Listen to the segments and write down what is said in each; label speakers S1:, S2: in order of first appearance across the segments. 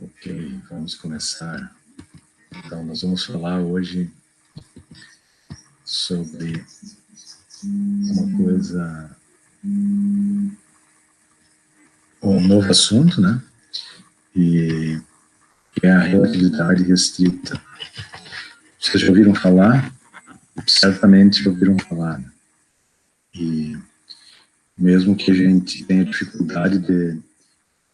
S1: Ok, vamos começar. Então, nós vamos falar hoje sobre uma coisa, um novo assunto, né? E que é a relatividade restrita. Vocês já ouviram falar? Certamente já ouviram falar, né? E mesmo que a gente tenha dificuldade de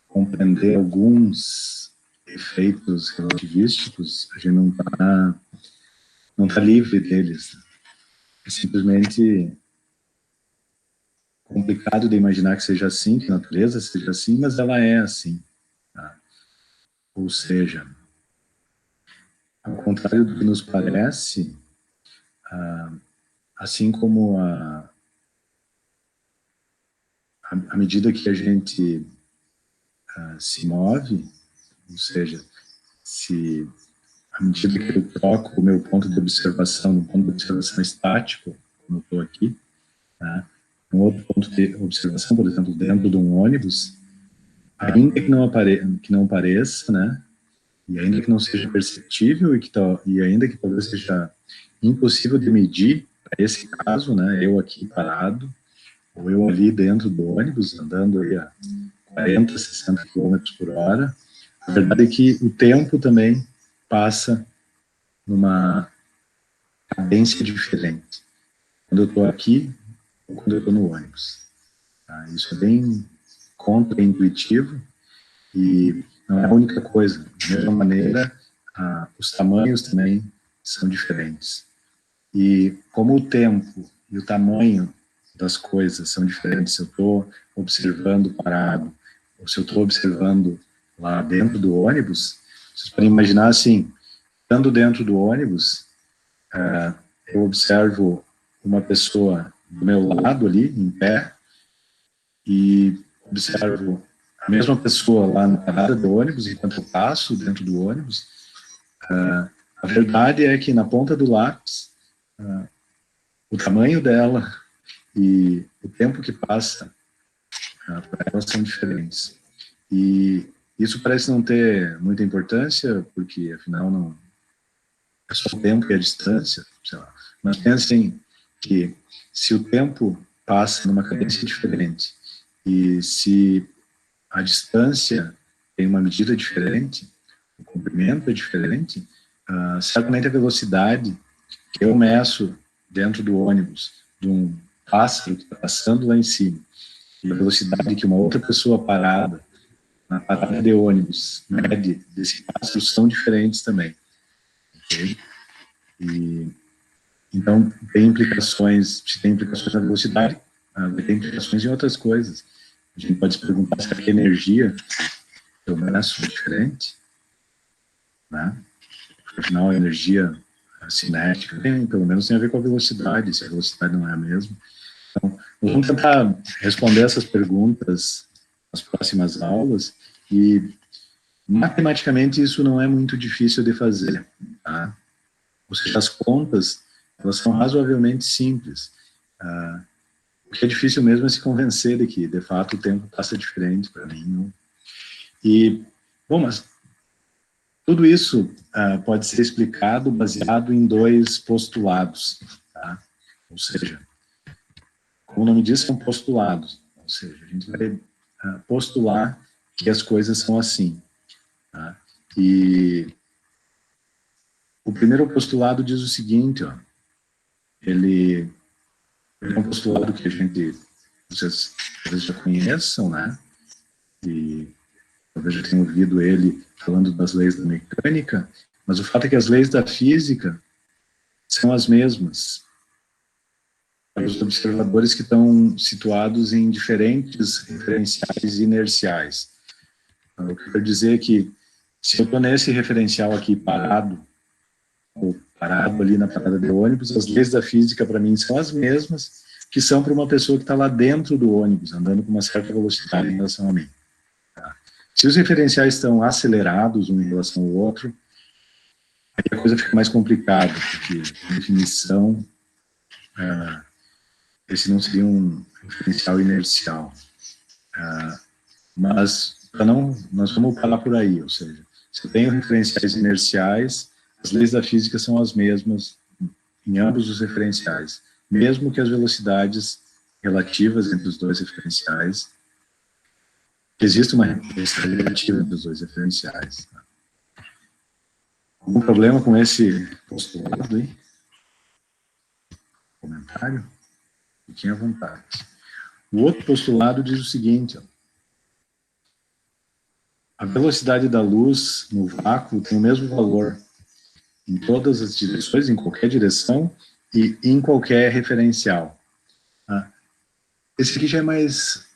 S1: compreender alguns efeitos relativísticos, a gente não tá livre deles. É simplesmente complicado de imaginar que seja assim, que a natureza seja assim, mas ela é assim. Tá? Ou seja, ao contrário do que nos parece, assim como à medida que a gente se move, ou seja, se à medida que eu troco o meu ponto de observação no ponto de observação estático, como eu estou aqui, tá? Um outro ponto de observação, por exemplo, dentro de um ônibus, ainda que não pareça, né? E ainda que não seja perceptível e ainda que talvez seja impossível de medir, para esse caso, né? Eu aqui parado, ou eu ali dentro do ônibus, andando aí a 40, 60 quilômetros por hora, a verdade é que o tempo também passa numa cadência diferente. Quando eu estou aqui, ou quando eu estou no ônibus. Tá? Isso é bem contra-intuitivo e não é a única coisa. Da mesma maneira, os tamanhos também são diferentes. E como o tempo e o tamanho das coisas são diferentes, se eu estou observando parado, ou se eu estou observando lá dentro do ônibus, vocês podem imaginar assim, estando dentro do ônibus, eu observo uma pessoa do meu lado ali, em pé, e observo a mesma pessoa lá na parada do ônibus, enquanto eu passo dentro do ônibus. A verdade é que na ponta do lápis, o tamanho dela e o tempo que passa para ela são diferentes. E isso parece não ter muita importância, porque afinal não é só o tempo e a distância, sei lá. Mas pensem que se o tempo passa numa cadência diferente e se a distância tem uma medida diferente, o comprimento é diferente, certamente a velocidade que eu meço dentro do ônibus de um pássaro que está passando lá em cima e a velocidade que uma outra pessoa parada na parada de ônibus mede desse pássaro são diferentes também. Okay? E, então, se tem implicações na velocidade, vai ter implicações em outras coisas. A gente pode se perguntar se a energia eu meço diferente, né? Afinal, a energia cinética pelo menos tem a ver com a velocidade, se a velocidade não é a mesma. Então, nós vamos tentar responder essas perguntas nas próximas aulas e, matematicamente, isso não é muito difícil de fazer, tá? Ou seja, as contas, elas são razoavelmente simples. O que é difícil mesmo é se convencer de que, de fato, o tempo passa diferente para mim. E, bom, mas tudo isso pode ser explicado baseado em dois postulados, tá? Ou seja, como o nome diz, são postulados. Ou seja, a gente vai postular que as coisas são assim. Tá? E o primeiro postulado diz o seguinte, ó, ele é um postulado que vocês talvez já conheçam, né? E talvez já tenham ouvido ele falando das leis da mecânica, mas o fato é que as leis da física são as mesmas para os observadores que estão situados em diferentes referenciais inerciais. Então, eu quero dizer que se eu estou nesse referencial aqui parado, ou parado ali na parada de ônibus, as leis da física para mim são as mesmas que são para uma pessoa que está lá dentro do ônibus, andando com uma certa velocidade em relação a mim. Tá? Se os referenciais estão acelerados um em relação ao outro, aí a coisa fica mais complicada, porque, por definição, esse não seria um referencial inercial. Mas nós vamos parar por aí, ou seja, Se eu tenho referenciais inerciais, as leis da física são as mesmas em ambos os referenciais, mesmo que as velocidades relativas entre os dois referenciais, que existe uma referência relativa entre os dois referenciais. Tá? Algum problema com esse postulado aí? Comentário? Fiquem à vontade. O outro postulado diz o seguinte, ó, a velocidade da luz no vácuo tem o mesmo valor em todas as direções, em qualquer direção e em qualquer referencial. Tá? Esse aqui já é mais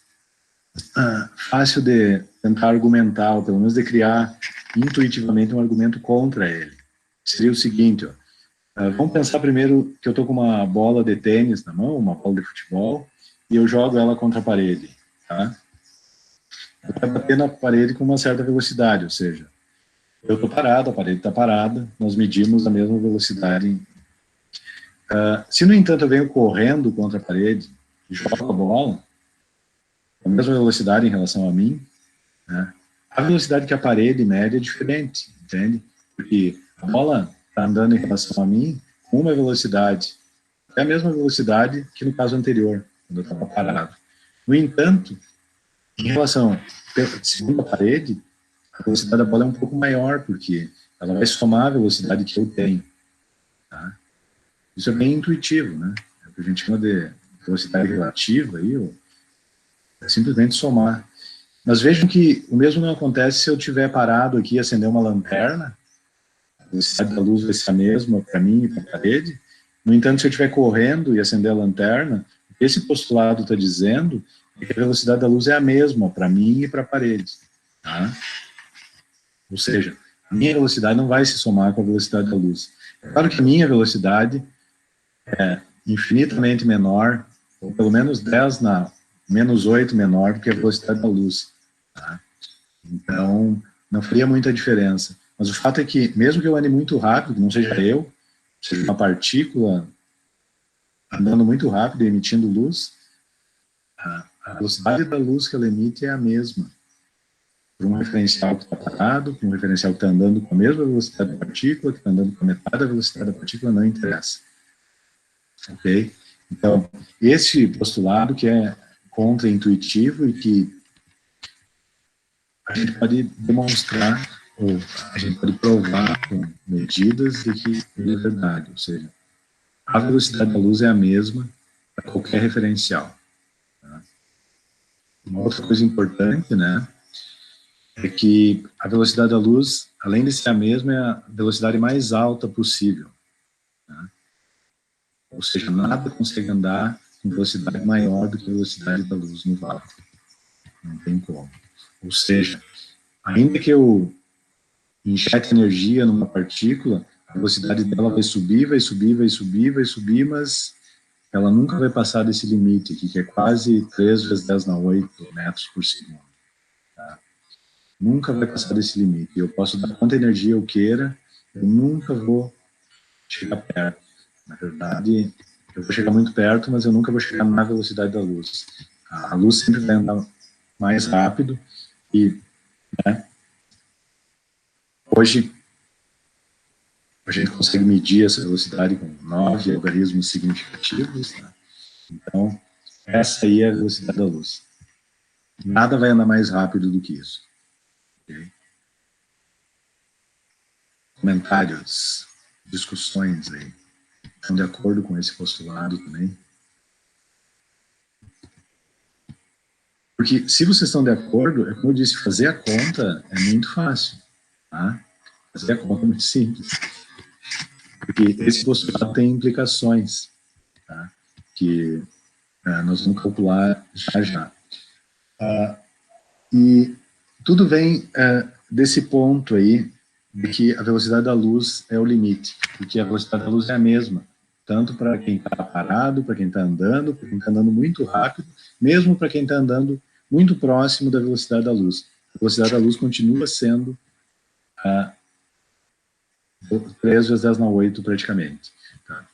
S1: fácil de tentar argumentar, ou pelo menos de criar intuitivamente um argumento contra ele. Seria o seguinte, ó, vamos pensar primeiro que eu estou com uma bola de tênis na mão, uma bola de futebol, e eu jogo ela contra a parede. Tá? Ela vai bater na parede com uma certa velocidade, ou seja, eu estou parado, a parede está parada, nós medimos a mesma velocidade. Se, no entanto, eu venho correndo contra a parede e jogo a bola, a mesma velocidade em relação a mim, né, a velocidade que a parede mede é diferente, entende? Porque a bola está andando em relação a mim com uma velocidade, é a mesma velocidade que no caso anterior, quando eu estava parado. No entanto, em relação, segundo a parede, a velocidade da bola é um pouco maior, porque ela vai somar a velocidade que eu tenho. Tá? Isso é bem intuitivo, né? É o que a gente chama de velocidade relativa, aí, ou é simplesmente somar. Mas vejam que o mesmo não acontece se eu estiver parado aqui e acender uma lanterna, a velocidade da luz vai ser a mesma para mim e para a parede. No entanto, se eu estiver correndo e acender a lanterna, o que esse postulado está dizendo é que a velocidade da luz é a mesma para mim e para a parede. Tá? Ou seja, a minha velocidade não vai se somar com a velocidade da luz. É claro que a minha velocidade é infinitamente menor, ou pelo menos 10 na menos 8 menor do que a velocidade da luz. Tá? Então, não faria muita diferença. Mas o fato é que, mesmo que eu ande muito rápido, que não seja eu, seja uma partícula andando muito rápido e emitindo luz, a velocidade da luz que ela emite é a mesma. Por um referencial que está parado, por um referencial que está andando com a mesma velocidade da partícula, que está andando com a metade da velocidade da partícula, não interessa. Ok? Então, esse postulado que é contra-intuitivo e que a gente pode demonstrar, ou a gente pode provar com medidas de que ele é verdade, ou seja, a velocidade da luz é a mesma para qualquer referencial. Tá? Uma outra coisa importante, né, é que a velocidade da luz, além de ser a mesma, é a velocidade mais alta possível. Tá? Ou seja, nada consegue andar com velocidade maior do que a velocidade da luz no vácuo. Não tem como. Ou seja, ainda que eu injete energia numa partícula, a velocidade dela vai subir, vai subir, vai subir, vai subir, mas ela nunca vai passar desse limite aqui, que é quase 3 vezes 10 na 8 metros por segundo. Tá? Nunca vai passar desse limite. Eu posso dar quanta energia eu queira, eu nunca vou chegar perto. Na verdade, eu vou chegar muito perto, mas eu nunca vou chegar na velocidade da luz. A luz sempre vai andar mais rápido e, né, hoje a gente consegue medir essa velocidade com 9 algarismos significativos. Né? Então, essa aí é a velocidade da luz. Nada vai andar mais rápido do que isso. Okay? Comentários, discussões aí. Estão de acordo com esse postulado também? Porque se vocês estão de acordo, é como eu disse, fazer a conta é muito fácil. Tá? Fazer a conta é muito simples. Porque esse postulado tem implicações, tá? Que nós vamos calcular já já. E tudo vem desse ponto aí, de que a velocidade da luz é o limite, porque a velocidade da luz é a mesma, tanto para quem está parado, para quem está andando, para quem está andando muito rápido, mesmo para quem está andando muito próximo da velocidade da luz. A velocidade da luz continua sendo 3 vezes 10 na 8 praticamente. Tá?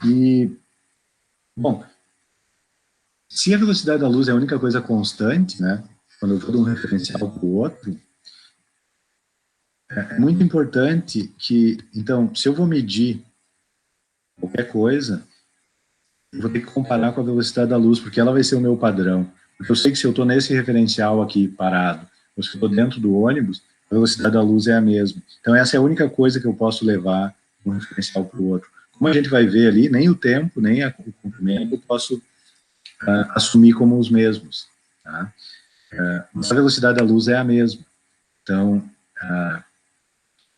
S1: E, bom, se a velocidade da luz é a única coisa constante, né, quando eu vou de um referencial para o outro, é muito importante que, então, se eu vou medir qualquer coisa, eu vou ter que comparar com a velocidade da luz, porque ela vai ser o meu padrão. Porque eu sei que se eu estou nesse referencial aqui parado, ou se eu estou dentro do ônibus, a velocidade da luz é a mesma. Então, essa é a única coisa que eu posso levar de um referencial para o outro. Como a gente vai ver ali, nem o tempo, nem o comprimento eu posso assumir como os mesmos. Tá? Mas a velocidade da luz é a mesma. Então,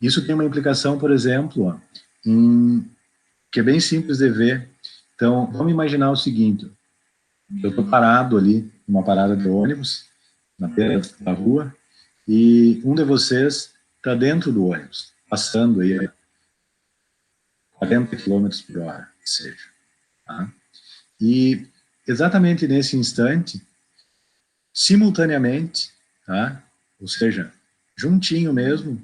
S1: isso tem uma implicação, por exemplo, ó, que é bem simples de ver. Então, vamos imaginar o seguinte: eu estou parado ali, numa parada de ônibus, na beira da rua, e um de vocês está dentro do ônibus, passando aí a 40 km por hora, que seja. Tá? E exatamente nesse instante, simultaneamente, tá? Ou seja, juntinho mesmo,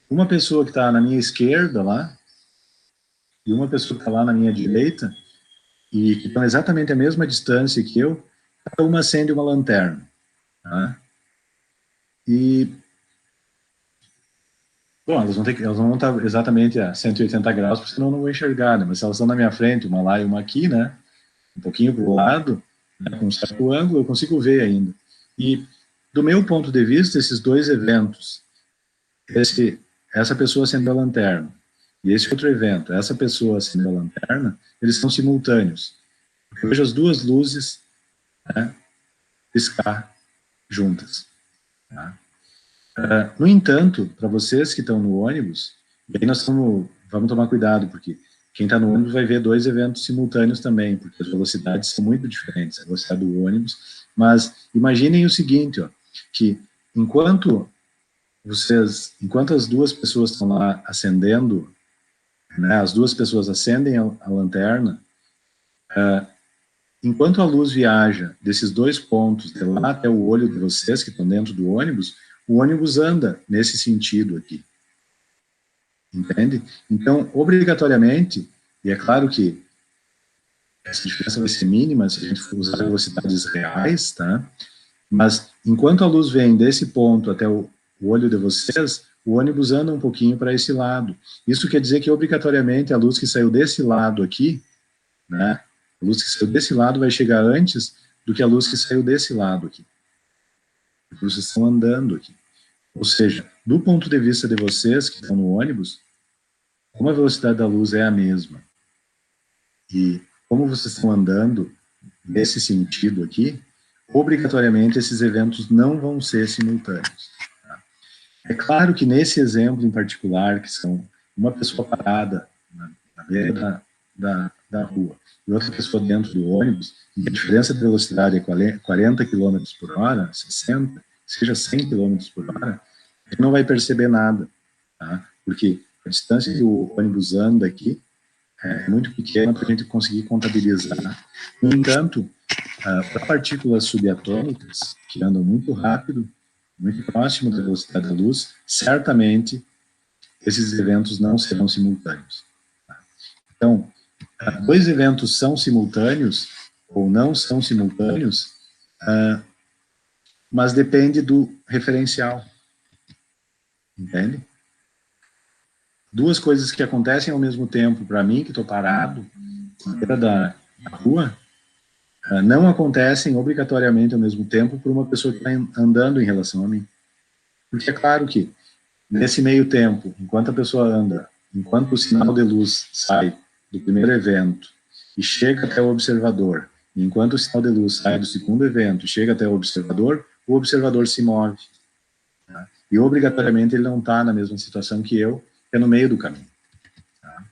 S1: uma pessoa que está na minha esquerda lá, e uma pessoa que está lá na minha direita, e que estão exatamente a mesma distância que eu, cada uma acende uma lanterna. Tá? E, bom, elas não vão estar exatamente a 180 graus, porque senão eu não vou enxergar, né? Mas se elas estão na minha frente, uma lá e uma aqui, né? Um pouquinho para o lado, né? Com um certo ângulo, eu consigo ver ainda. E, do meu ponto de vista, esses dois eventos, essa pessoa acendeu a lanterna, e esse outro evento, essa pessoa acendeu a lanterna, eles são simultâneos. Eu vejo as duas luzes, né, piscar juntas. Tá? No entanto, para vocês que estão no ônibus, e aí vamos tomar cuidado, porque quem está no ônibus vai ver dois eventos simultâneos também, porque as velocidades são muito diferentes, a velocidade do ônibus. Mas imaginem o seguinte, ó, que enquanto as duas pessoas estão lá acendendo, né, as duas pessoas acendem a lanterna, enquanto a luz viaja desses dois pontos, de lá até o olho de vocês que estão dentro do ônibus, o ônibus anda nesse sentido aqui. Entende? Então, obrigatoriamente, e é claro que essa diferença vai ser mínima se a gente for usar velocidades reais, tá? Mas enquanto a luz vem desse ponto até o olho de vocês, o ônibus anda um pouquinho para esse lado. Isso quer dizer que obrigatoriamente a luz que saiu desse lado aqui, né? A luz que saiu desse lado vai chegar antes do que a luz que saiu desse lado aqui. Porque vocês estão andando aqui. Ou seja, do ponto de vista de vocês que estão no ônibus, como a velocidade da luz é a mesma, e como vocês estão andando nesse sentido aqui, obrigatoriamente esses eventos não vão ser simultâneos. Tá? É claro que nesse exemplo em particular, que são uma pessoa parada na beira da rua e outra pessoa dentro do ônibus, e a diferença de velocidade é 40 km por hora, 60, seja 100 km por hora, a gente não vai perceber nada, tá? Porque a distância que o ônibus anda aqui é muito pequena para a gente conseguir contabilizar. No entanto, para partículas subatômicas, que andam muito rápido, muito próximo da velocidade da luz, certamente esses eventos não serão simultâneos. Então, dois eventos são simultâneos ou não são simultâneos, mas depende do referencial. Entende? Duas coisas que acontecem ao mesmo tempo para mim, que estou parado na beira da rua, não acontecem obrigatoriamente ao mesmo tempo por uma pessoa que está andando em relação a mim. Porque é claro que, nesse meio tempo, enquanto a pessoa anda, enquanto o sinal de luz sai do primeiro evento e chega até o observador, e enquanto o sinal de luz sai do segundo evento e chega até o observador se move. Tá? E obrigatoriamente ele não está na mesma situação que eu, que é no meio do caminho. Tá?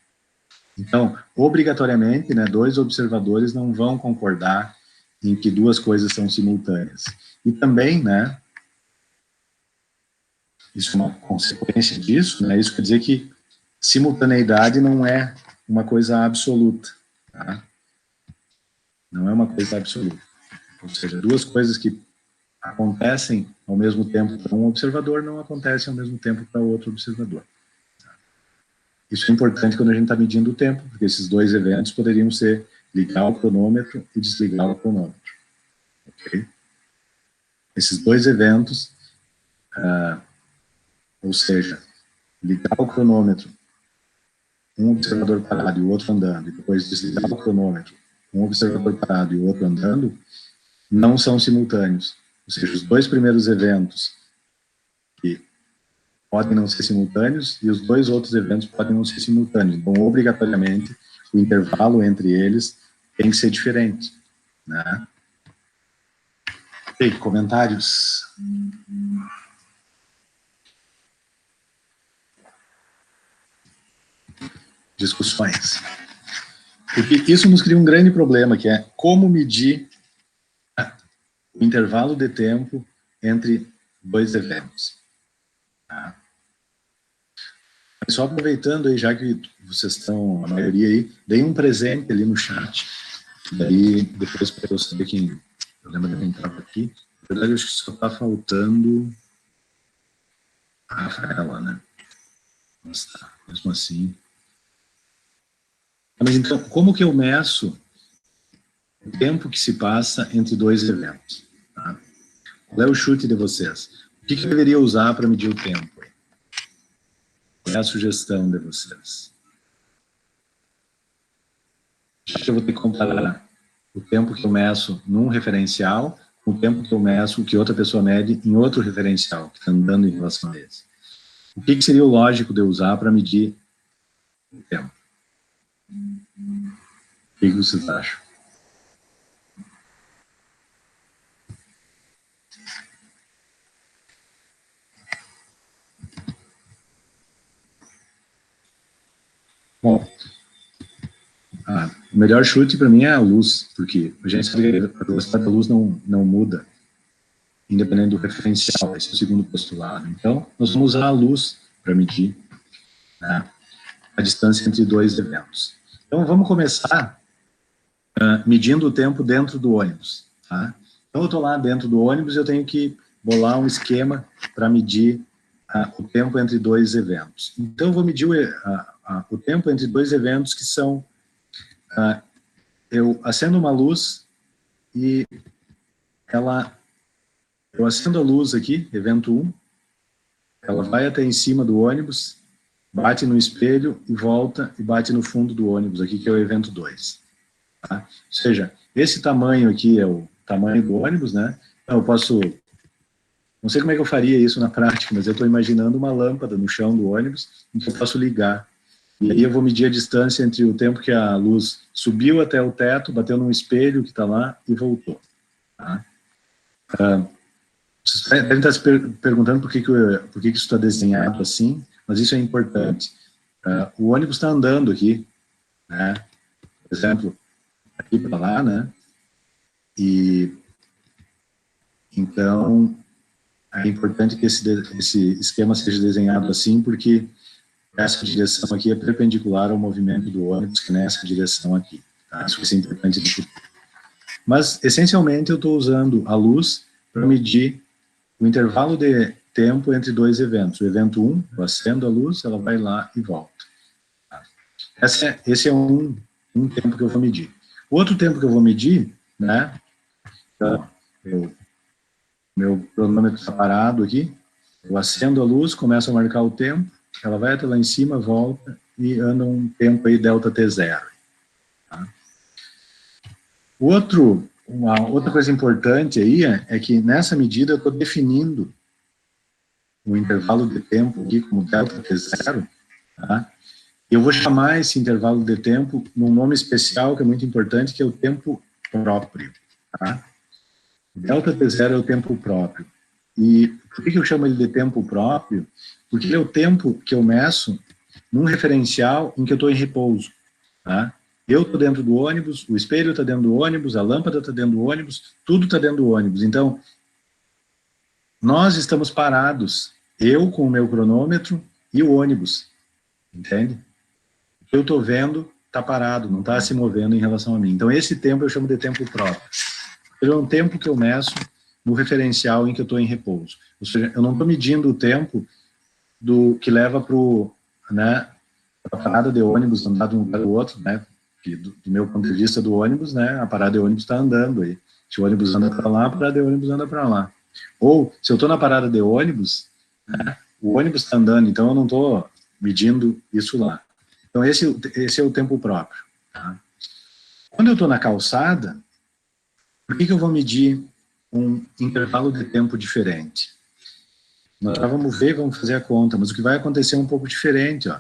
S1: Então, obrigatoriamente, né, dois observadores não vão concordar em que duas coisas são simultâneas. E também, né, isso é uma consequência disso, né, isso quer dizer que simultaneidade não é uma coisa absoluta, tá? Não é uma coisa absoluta. Ou seja, duas coisas que acontecem ao mesmo tempo para um observador não acontecem ao mesmo tempo para outro observador. Isso é importante quando a gente está medindo o tempo, porque esses dois eventos poderiam ser ligar o cronômetro e desligar o cronômetro. Okay? Esses dois eventos, ou seja, ligar o cronômetro, um observador parado e o outro andando, e depois desligar o cronômetro, um observador parado e o outro andando, não são simultâneos. Ou seja, os dois primeiros eventos que podem não ser simultâneos e os dois outros eventos podem não ser simultâneos. Então, obrigatoriamente, o intervalo entre eles tem que ser diferente, né? Ok, comentários? Discussões? Porque isso nos cria um grande problema, que é como medir o intervalo de tempo entre dois eventos. Tá? Só aproveitando aí, já que vocês estão, a maioria aí, dei um presente ali no chat. Daí, depois para eu saber quem, eu lembro de quem estava aqui. Na verdade, eu acho que só está faltando a Rafaela, né? Mas tá, mesmo assim. Mas então, como que eu meço o tempo que se passa entre dois eventos? Tá? Qual é o chute de vocês? O que eu deveria usar para medir o tempo? Qual é a sugestão de vocês? Acho que eu vou ter que comparar o tempo que eu meço num referencial com o tempo que eu meço, que outra pessoa mede em outro referencial, que está andando em relação a esse. O que seria o lógico de eu usar para medir o tempo? O que vocês acham? Bom, o melhor chute para mim é a luz, porque a gente sabe que a velocidade da luz não muda, independente do referencial, esse é o segundo postulado. Então, nós vamos usar a luz para medir, né, a distância entre dois eventos. Então, vamos começar medindo o tempo dentro do ônibus. Tá? Então, eu estou lá dentro do ônibus e eu tenho que bolar um esquema para medir o tempo entre dois eventos. Então, eu vou medir o tempo entre dois eventos que são... eu acendo uma luz e eu acendo a luz aqui, evento 1, ela vai até em cima do ônibus, bate no espelho e volta e bate no fundo do ônibus aqui, que é o evento 2. Tá? Ou seja, esse tamanho aqui é o tamanho do ônibus, né? Então, eu posso... Não sei como é que eu faria isso na prática, mas eu estou imaginando uma lâmpada no chão do ônibus em que eu posso ligar. E aí eu vou medir a distância entre o tempo que a luz subiu até o teto, bateu num espelho que está lá e voltou. Tá? Vocês devem estar se perguntando por que isso está desenhado assim, mas isso é importante. O ônibus está andando aqui, né? Por exemplo, aqui para lá, né? E então é importante que esse esquema seja desenhado assim, porque essa direção aqui é perpendicular ao movimento do ônibus, que nessa direção aqui. Tá? Isso vai ser importante. Mas, essencialmente, eu estou usando a luz para medir o intervalo de tempo entre dois eventos. O evento 1, eu acendo a luz, ela vai lá e volta. Tá? Esse é um tempo que eu vou medir. Outro tempo que eu vou medir, né? Então, meu cronômetro está parado aqui, eu acendo a luz, começo a marcar o tempo, ela vai até lá em cima, volta e anda um tempo aí delta T0. Tá? Uma outra coisa importante aí é que nessa medida eu estou definindo o intervalo de tempo aqui como delta T0, tá? Eu vou chamar esse intervalo de tempo num nome especial que é muito importante, que é o tempo próprio. Tá? Delta T0 é o tempo próprio. E por que eu chamo ele de tempo próprio? Porque ele é o tempo que eu meço num referencial em que eu estou em repouso. Tá? Eu estou dentro do ônibus, o espelho está dentro do ônibus, a lâmpada está dentro do ônibus, tudo está dentro do ônibus. Então, nós estamos parados, eu com o meu cronômetro e o ônibus, entende? O que eu estou vendo está parado, não está se movendo em relação a mim. Então, esse tempo eu chamo de tempo próprio. Ele é um tempo que eu meço no referencial em que eu estou em repouso. Ou seja, eu não estou medindo o tempo do que leva para né, a parada de ônibus andar de um lugar ao outro, né? Que do meu ponto de vista do ônibus, né, a parada de ônibus está andando aí. Se o ônibus anda para lá, a parada de ônibus anda para lá. Ou, se eu estou na parada de ônibus, né, o ônibus está andando, então eu não estou medindo isso lá. Então, esse é o tempo próprio. Tá? Quando eu estou na calçada, por que eu vou medir um intervalo de tempo diferente? Nós vamos ver, vamos fazer a conta, mas o que vai acontecer é um pouco diferente. Ó.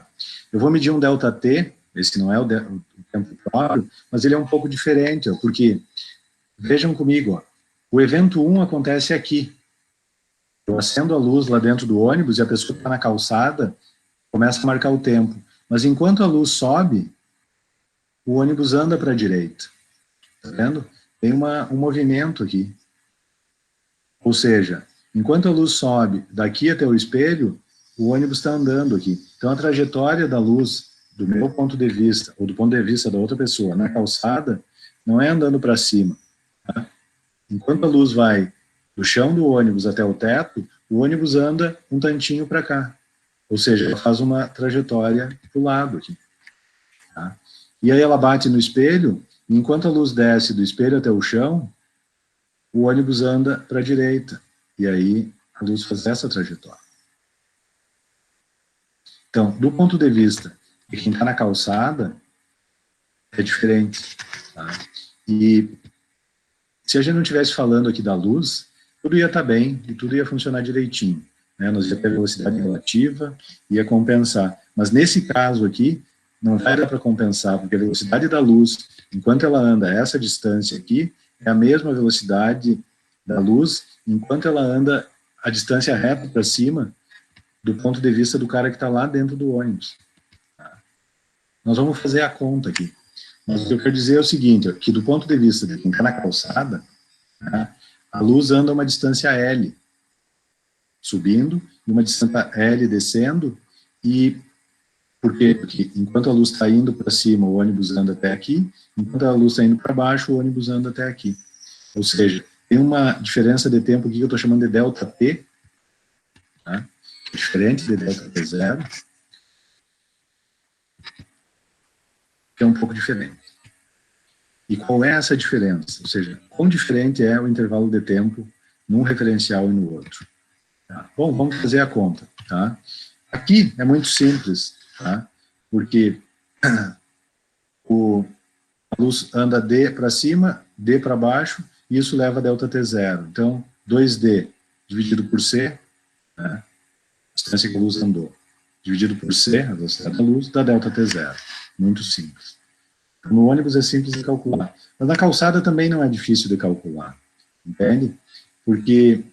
S1: Eu vou medir um ΔT, esse não é o tempo próprio, mas ele é um pouco diferente, ó, porque, vejam comigo, ó, o evento 1 acontece aqui. Eu acendo a luz lá dentro do ônibus e a pessoa que está na calçada começa a marcar o tempo. Mas enquanto a luz sobe, o ônibus anda para a direita. Tá vendo? Tem um movimento aqui. Ou seja, enquanto a luz sobe daqui até o espelho, o ônibus está andando aqui. Então, a trajetória da luz, do meu ponto de vista, ou do ponto de vista da outra pessoa, na calçada, não é andando para cima. Tá? Enquanto a luz vai do chão do ônibus até o teto, o ônibus anda um tantinho para cá. Ou seja, ela faz uma trajetória para o lado aqui. Tá? E aí ela bate no espelho, e enquanto a luz desce do espelho até o chão, o ônibus anda para a direita. E aí a luz faz essa trajetória. Então, do ponto de vista de quem está na calçada, é diferente. Tá? E se a gente não estivesse falando aqui da luz, tudo ia estar bem e tudo ia funcionar direitinho. Né? Nós ia ter velocidade relativa, ia compensar. Mas nesse caso aqui, não vai dar para compensar, porque a velocidade da luz, enquanto ela anda essa distância aqui, é a mesma velocidade da luz, enquanto ela anda a distância reta para cima, do ponto de vista do cara que está lá dentro do ônibus. Tá? Nós vamos fazer a conta aqui. Mas o que eu quero dizer é o seguinte, ó, que do ponto de vista de quem está na calçada, né, a luz anda uma distância L, subindo, e uma distância L descendo, e por quê? Porque enquanto a luz está indo para cima, o ônibus anda até aqui, enquanto a luz está indo para baixo, o ônibus anda até aqui. Ou seja, tem uma diferença de tempo aqui que eu estou chamando de ΔT, tá? Diferente de ΔT0, que é um pouco diferente. E qual é essa diferença? Ou seja, quão diferente é o intervalo de tempo num referencial e no outro? Tá? Bom, vamos fazer a conta. Tá? Aqui é muito simples, tá? Porque a luz anda D para cima, D para baixo, e isso leva a ΔT0. Então, 2D dividido por C, né? A distância que a luz andou, dividido por C, a velocidade da luz, dá ΔT0. Muito simples. No ônibus é simples de calcular. Mas na calçada também não é difícil de calcular. Entende? Porque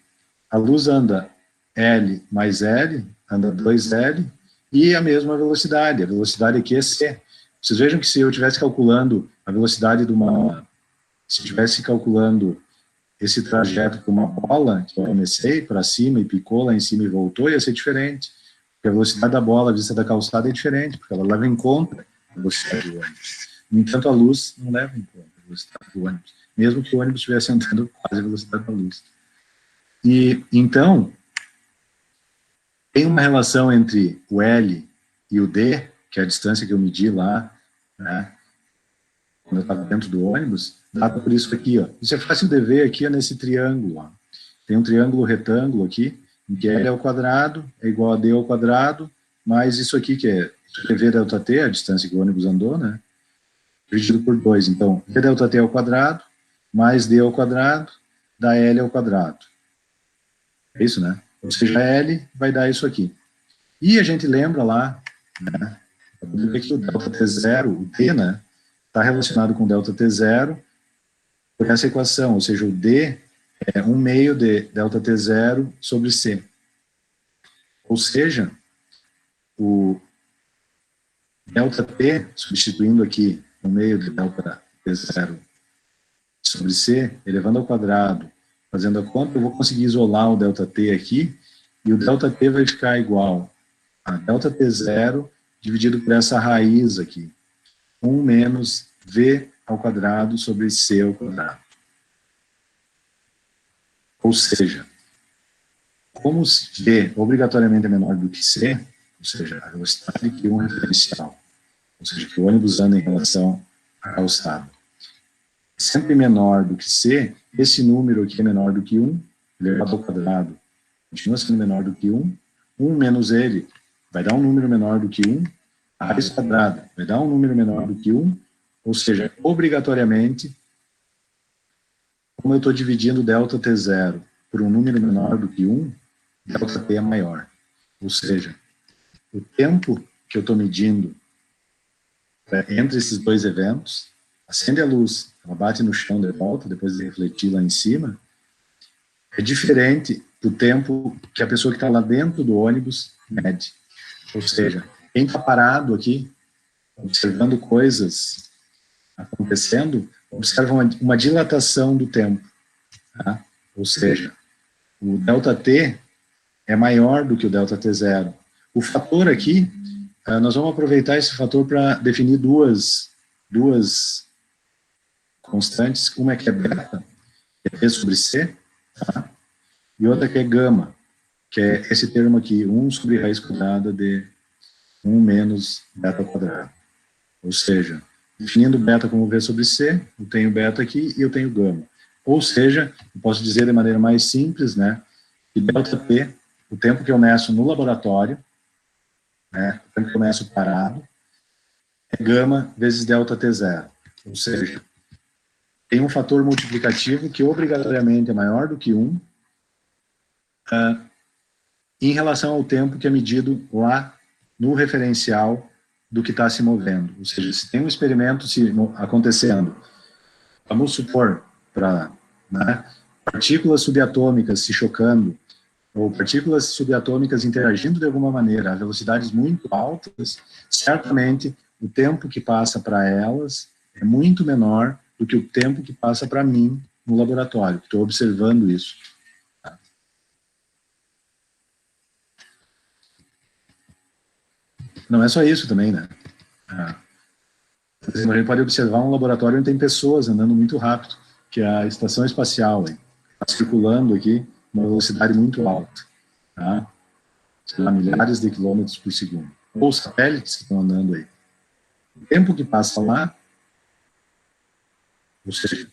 S1: a luz anda L mais L, anda 2L, e a mesma velocidade. A velocidade aqui é C. Vocês vejam que se eu estivesse calculando a velocidade de uma... Se eu estivesse calculando esse trajeto com uma bola, que eu comecei para cima e picou lá em cima e voltou, ia ser diferente. Porque a velocidade da bola vista da calçada é diferente, porque ela leva em conta a velocidade do ônibus. No entanto, a luz não leva em conta a velocidade do ônibus, mesmo que o ônibus estivesse andando quase a velocidade da luz. E, então, tem uma relação entre o L e o D, que é a distância que eu medi lá, né, quando eu estava dentro do ônibus, dado por isso aqui, ó. Isso é fácil de ver aqui, ó, nesse triângulo, ó. Tem um triângulo retângulo aqui, em que L ao quadrado é igual a D ao quadrado, mais isso aqui, que é V ΔT, a distância que o ônibus andou, né, dividido por 2. Então, V ΔT ao quadrado, mais D ao quadrado, dá L ao quadrado. É isso, né? Ou seja, L vai dar isso aqui. E a gente lembra lá, né, que o ΔT0, o D, né, está relacionado com ΔT0 por essa equação, ou seja, o D é 1 meio de ΔT0 sobre C. Ou seja, o ΔT, substituindo aqui 1 meio de ΔT0 sobre C, elevando ao quadrado, fazendo a conta, eu vou conseguir isolar o ΔT aqui, e o ΔT vai ficar igual a ΔT0 dividido por essa raiz aqui, 1 menos V ao quadrado sobre C ao quadrado. Ou seja, como V obrigatoriamente é menor do que C, ou seja, a velocidade que um referencial, ou seja, que o ônibus anda em relação à calçada, é sempre menor do que C, esse número aqui é menor do que 1, elevado ao quadrado, continua sendo menor do que 1, 1 menos ele vai dar um número menor do que 1, a raiz quadrada vai dar um número menor do que 1, ou seja, obrigatoriamente, como eu estou dividindo ΔT0 por um número menor do que 1, ΔT é maior. Ou seja, o tempo que eu estou medindo entre esses dois eventos, acende a luz, ela bate no chão de volta, depois de refletir lá em cima, é diferente do tempo que a pessoa que está lá dentro do ônibus mede. Ou seja, quem está parado aqui, observando coisas acontecendo, observa uma dilatação do tempo. Tá? Ou seja, o ΔT é maior do que o ΔT0. O fator aqui, nós vamos aproveitar esse fator para definir duas constantes. Uma é que é beta, que é P sobre C, tá? E outra que é gama, que é esse termo aqui, 1 sobre raiz quadrada de 1 menos beta quadrado. Ou seja, definindo beta como V sobre C, eu tenho beta aqui e eu tenho gama. Ou seja, eu posso dizer de maneira mais simples, né, que ΔT, o tempo que eu meço no laboratório, né, o tempo que eu meço parado, é gama vezes ΔT0. Ou seja, tem um fator multiplicativo que obrigatoriamente é maior do que 1, em relação ao tempo que é medido lá no referencial do que está se movendo. Ou seja, se tem um experimento acontecendo, vamos supor, para partículas subatômicas se chocando, ou partículas subatômicas interagindo de alguma maneira a velocidades muito altas, certamente o tempo que passa para elas é muito menor do que o tempo que passa para mim no laboratório, que estou observando isso. Não é só isso também, né? Por exemplo, a gente pode observar um laboratório onde tem pessoas andando muito rápido, que é a estação espacial, está circulando aqui uma velocidade muito alta, tá? Sei lá, milhares de quilômetros por segundo. Ou satélites que estão andando aí. O tempo que passa lá, ou seja,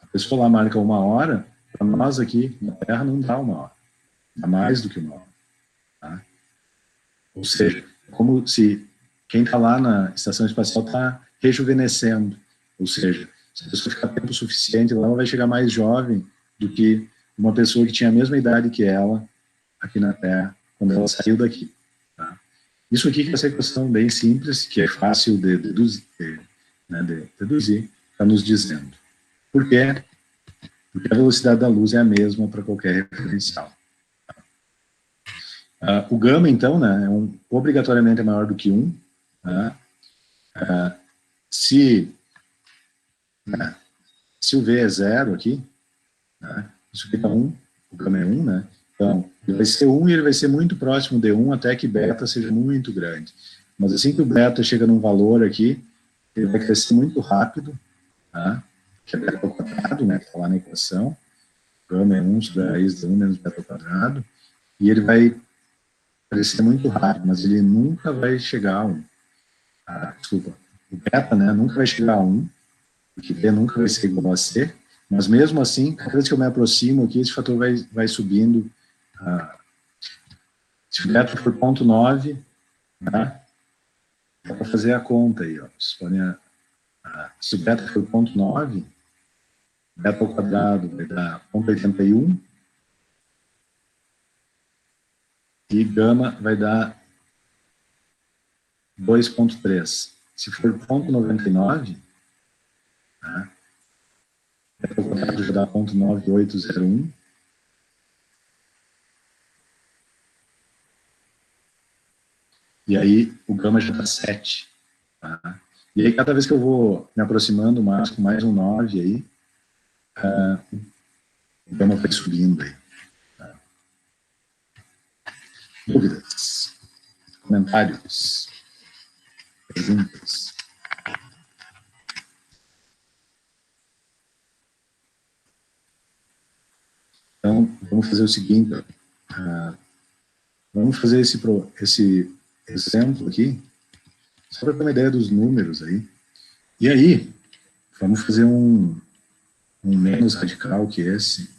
S1: a pessoa lá marca 1 hora, para nós aqui na Terra não dá 1 hora, dá mais do que 1 hora. Tá? Ou seja, como se quem está lá na estação espacial está rejuvenescendo. Ou seja, se a pessoa ficar tempo suficiente lá, ela vai chegar mais jovem do que uma pessoa que tinha a mesma idade que ela aqui na Terra, quando ela saiu daqui. Tá? Isso aqui que é essa equação bem simples, que é fácil de deduzir, está nos dizendo. Por quê? Porque a velocidade da luz é a mesma para qualquer referencial. O gama, então, né, obrigatoriamente é maior do que 1. Tá? Se o V é 0 aqui, né, isso aqui é 1, o gama é 1, né? Então, ele vai ser 1 e ele vai ser muito próximo de 1 até que beta seja muito grande. Mas assim que o beta chega num valor aqui, ele vai crescer muito rápido, tá? Que é beta ao quadrado, né, que está lá na equação. Gama é 1 sobre a raiz de 1 menos beta ao quadrado. E ele vai crescer muito rápido, mas ele nunca vai chegar a 1. Desculpa, o beta, né, nunca vai chegar a 1, porque B nunca vai ser igual a C, mas mesmo assim, cada vez que eu me aproximo aqui, esse fator vai subindo. Se o beta for 0,9, né, dá para fazer a conta aí, ó. Se o beta for 0,9, beta ao quadrado vai dar 0,81, e gama vai dar 2,3. Se for 0,99, né, beta ao quadrado já dá 0,9801, e aí o gama já dá 7. Tá? E aí cada vez que eu vou me aproximando mais, com mais um 9 aí, o gama vai subindo aí. Tá? Dúvidas? Comentários? Perguntas? Então, vamos fazer o seguinte, vamos fazer esse exemplo aqui, só para ter uma ideia dos números aí. E aí, vamos fazer um menos radical que esse.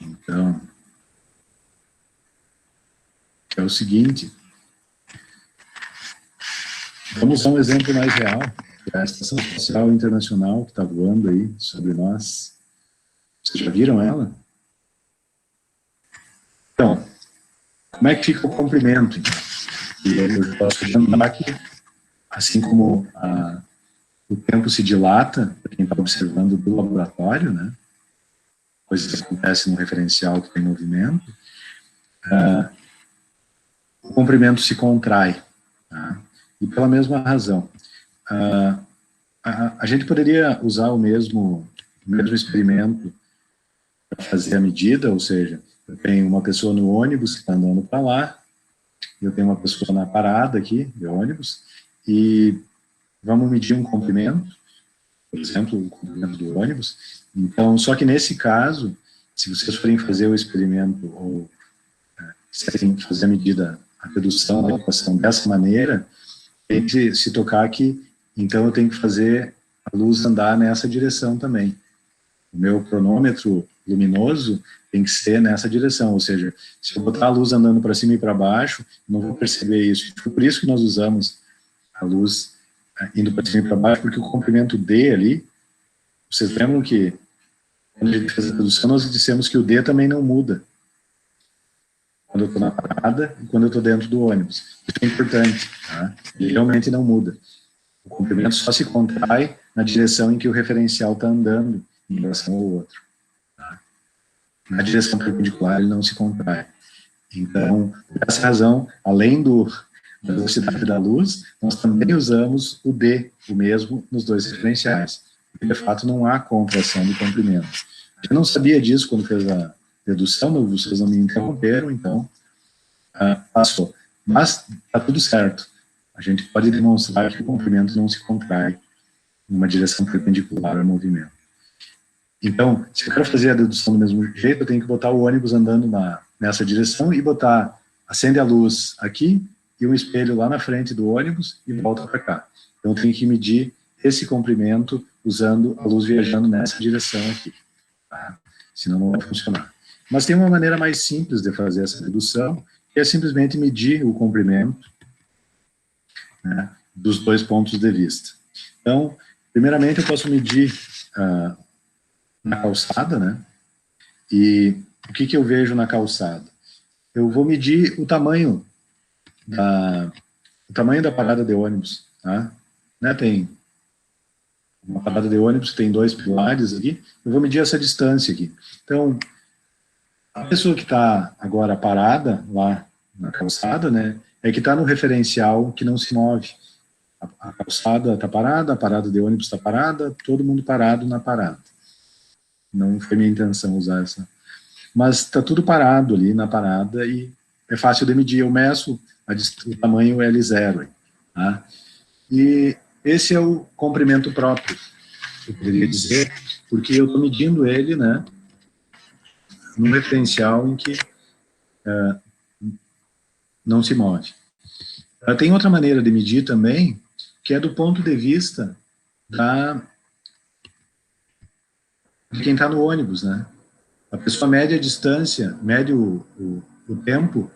S1: Então, é o seguinte, vamos usar um exemplo mais real, que é a Estação Espacial Internacional que está voando aí sobre nós. Vocês já viram ela? Então, como é que fica o comprimento? E eu posso adiantar que, assim como o tempo se dilata, para quem está observando do laboratório, né? Coisas que acontecem no referencial que tem movimento, o comprimento se contrai. Tá? E pela mesma razão. A gente poderia usar o mesmo experimento para fazer a medida, ou seja, eu tenho uma pessoa no ônibus que está andando para lá, eu tenho uma pessoa na parada aqui, de ônibus, e vamos medir um comprimento, por exemplo, o comprimento do ônibus. Então, só que nesse caso, se vocês forem fazer o experimento, ou se querem fazer a medida, a redução da equação dessa maneira, tem que se tocar que, então, eu tenho que fazer a luz andar nessa direção também. O meu cronômetro luminoso tem que ser nessa direção, ou seja, se eu botar a luz andando para cima e para baixo, não vou perceber isso. Foi por isso que nós usamos a luz indo para cima e para baixo, porque o comprimento D ali, vocês lembram que quando a gente fez a redução, nós dissemos que o D também não muda quando eu estou na parada e quando eu estou dentro do ônibus. Isso é importante, tá? Ele realmente não muda. O comprimento só se contrai na direção em que o referencial está andando em relação ao outro. Tá? Na direção perpendicular ele não se contrai. Então, por essa razão, além da velocidade da luz, nós também usamos o D, o mesmo, nos dois referenciais. Porque, de fato, não há contração do comprimento. Eu não sabia disso quando fez a redução, mas vocês não me interromperam, então passou. Mas está tudo certo. A gente pode demonstrar que o comprimento não se contrai numa direção perpendicular ao movimento. Então, se eu quero fazer a dedução do mesmo jeito, eu tenho que botar o ônibus andando nessa direção e acende a luz aqui e um espelho lá na frente do ônibus e volta para cá. Então, eu tenho que medir esse comprimento usando a luz viajando nessa direção aqui. Tá? Senão não vai funcionar. Mas tem uma maneira mais simples de fazer essa redução, que é simplesmente medir o comprimento, né, dos dois pontos de vista. Então, primeiramente eu posso medir na calçada, né? E o que eu vejo na calçada? Eu vou medir o tamanho da parada de ônibus, tá? Né, tem uma parada de ônibus que tem 2 pilares aqui, eu vou medir essa distância aqui. Então, a pessoa que está agora parada lá na calçada, né, é que está no referencial que não se move. A calçada está parada, a parada de ônibus está parada, todo mundo parado na parada. Não foi minha intenção usar essa. Mas está tudo parado ali na parada e é fácil de medir. Eu meço o tamanho L0. Tá? E esse é o comprimento próprio, eu poderia dizer, porque eu estou medindo ele, né, num referencial em que não se move. Tem outra maneira de medir também, que é do ponto de vista de quem está no ônibus, né? A pessoa mede a distância, mede o tempo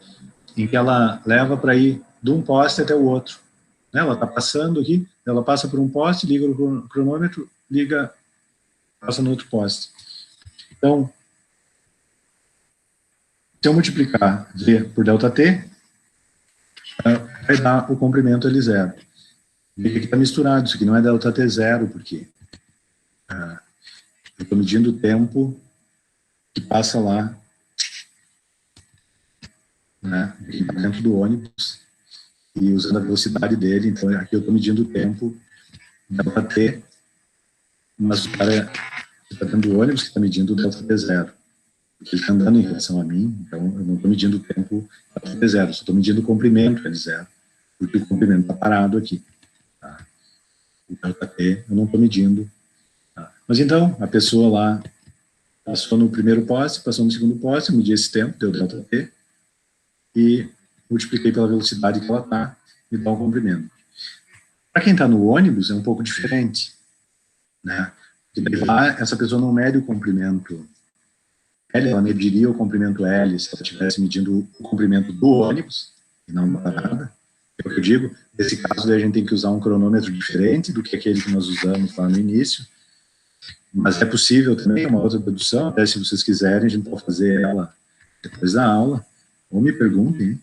S1: em que ela leva para ir de um poste até o outro. Né? Ela está passando aqui, ela passa por um poste, liga o cronômetro, passa no outro poste. Então, se eu multiplicar V por ΔT, vai dar o comprimento L0. E aqui está misturado, isso aqui não é ΔT0, porque eu estou medindo o tempo que passa lá, né, dentro do ônibus, e usando a velocidade dele. Então aqui eu estou medindo o tempo ΔT, mas o cara está dentro do ônibus que está medindo o ΔT0. Porque ele está andando em relação a mim, então eu não estou medindo o tempo ΔT0, só estou medindo o comprimento L0, porque o comprimento está parado aqui. Tá? O ΔT eu não estou medindo. Tá? Mas então, a pessoa lá passou no primeiro poste, passou no segundo poste, eu medi esse tempo, deu ΔT, e multipliquei pela velocidade que ela está, e dá o comprimento. Para quem está no ônibus, é um pouco diferente. Né? Porque lá, essa pessoa não mede o comprimento L, ela mediria o comprimento L se ela estivesse medindo o comprimento do ônibus, e não da parada. É o que eu digo, nesse caso a gente tem que usar um cronômetro diferente do que aquele que nós usamos lá no início, mas é possível também uma outra dedução, até se vocês quiserem, a gente pode fazer ela depois da aula, ou me perguntem.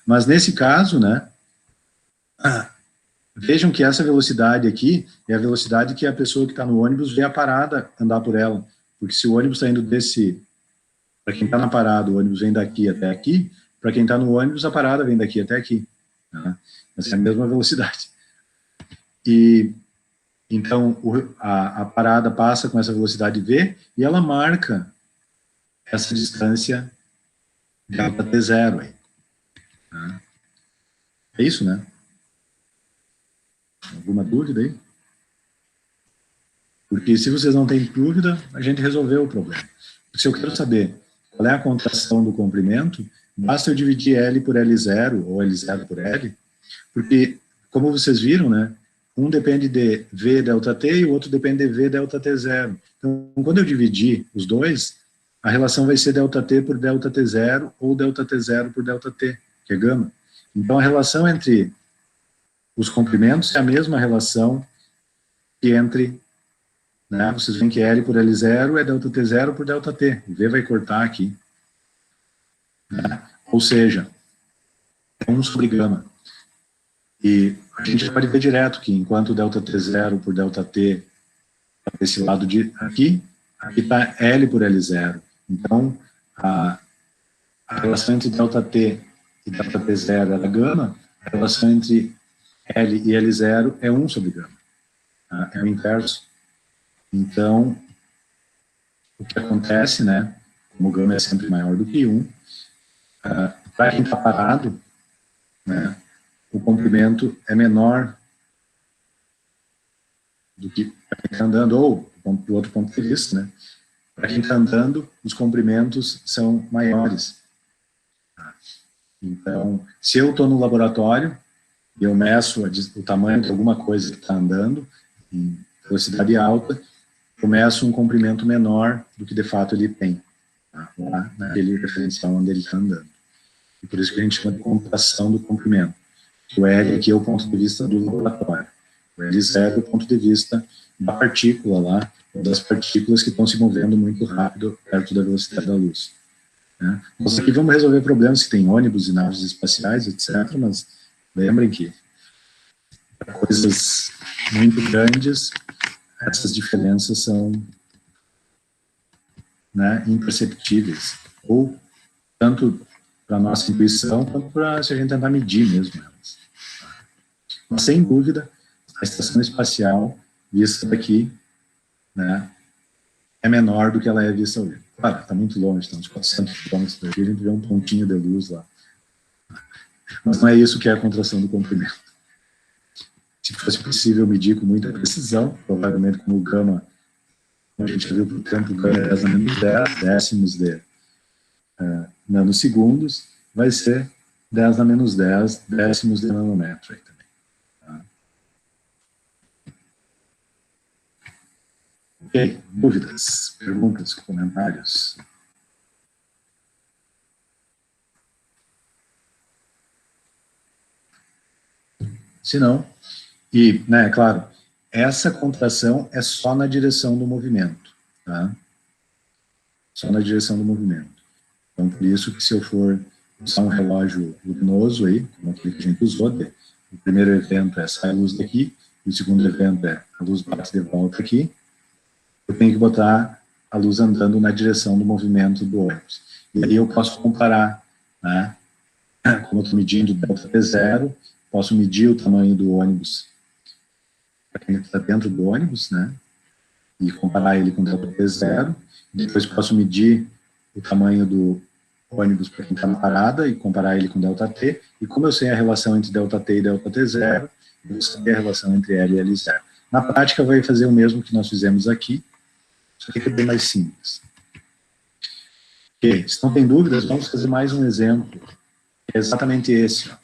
S1: Mas nesse caso, né, vejam que essa velocidade aqui é a velocidade que a pessoa que está no ônibus vê a parada andar por ela, porque se o ônibus está indo para quem está na parada, o ônibus vem daqui até aqui, para quem está no ônibus, a parada vem daqui até aqui. Né? Essa é a mesma velocidade. E então a parada passa com essa velocidade v e ela marca essa distância delta t0 aí. Né? É isso, né? Alguma dúvida aí? Porque se vocês não têm dúvida, a gente resolveu o problema. Se eu quero saber qual é a contração do comprimento, basta eu dividir L por L0, ou L0 por L, porque, como vocês viram, né, um depende de V delta T e o outro depende de V delta T0. Então, quando eu dividir os dois, a relação vai ser delta T por delta T0 ou delta T0 por delta T, que é gama. Então, a relação entre os comprimentos é a mesma relação que entre, né, vocês veem que L por L0 é delta T0 por delta T. O V vai cortar aqui. Né? Ou seja, é 1 sobre gama. E a gente pode ver direto que enquanto delta T0 por delta T está desse lado de aqui está L por L0. Então, a relação entre delta T e delta T0 é gama, a relação entre L e L0 é 1 sobre gama. Tá? É o inverso. Então, o que acontece, né, como gama é sempre maior do que 1, para quem está parado, né, o comprimento é menor do que para quem está andando, ou do outro ponto de vista, né, para quem está andando, os comprimentos são maiores. Então, se eu estou no laboratório e eu meço o tamanho de alguma coisa que está andando em velocidade alta, eu meço um comprimento menor do que de fato ele tem, tá? Lá naquele referencial onde ele está andando. E por isso que a gente chama de contração do comprimento. O L aqui é o ponto de vista do laboratório. O L0 é o ponto de vista da partícula lá, das partículas que estão se movendo muito rápido perto da velocidade da luz. Né? Nós aqui vamos resolver problemas que tem ônibus e naves espaciais, etc., mas lembrem que para coisas muito grandes, essas diferenças são, né, imperceptíveis, ou tanto para a nossa intuição, quanto para se a gente tentar medir mesmo elas. Mas, sem dúvida, a estação espacial, vista daqui, né, é menor do que ela é vista ao vivo. Claro, está muito longe, está uns 400 quilômetros daqui, a gente vê um pontinho de luz lá. Mas não é isso que é a contração do comprimento. Se fosse possível medir com muita precisão, provavelmente como o gama, a gente viu por tempo, gama é 10 a menos 10 décimos de nanosegundos, vai ser 10 a menos 10 décimos de nanômetro aí também. Tá? Ok, dúvidas, perguntas, comentários? Se não, e, né, claro, essa contração é só na direção do movimento, tá? Só na direção do movimento. Então, por isso que se eu for usar um relógio luminoso aí, como aquele que a gente usou, o primeiro evento é sai a luz daqui, e o segundo evento é a luz bate de volta aqui, eu tenho que botar a luz andando na direção do movimento do ônibus. E aí eu posso comparar, né? Como eu estou medindo delta T0, posso medir o tamanho do ônibus para quem está dentro do ônibus, né? E comparar ele com delta T0. Depois posso medir o tamanho do ônibus para quem está na parada e comparar ele com delta T. E como eu sei a relação entre delta T e delta T0, eu vou saber a relação entre L e L0. Na prática, vai fazer o mesmo que nós fizemos aqui, só que é bem mais simples. Ok, se não tem dúvidas, vamos fazer mais um exemplo. É exatamente esse, ó.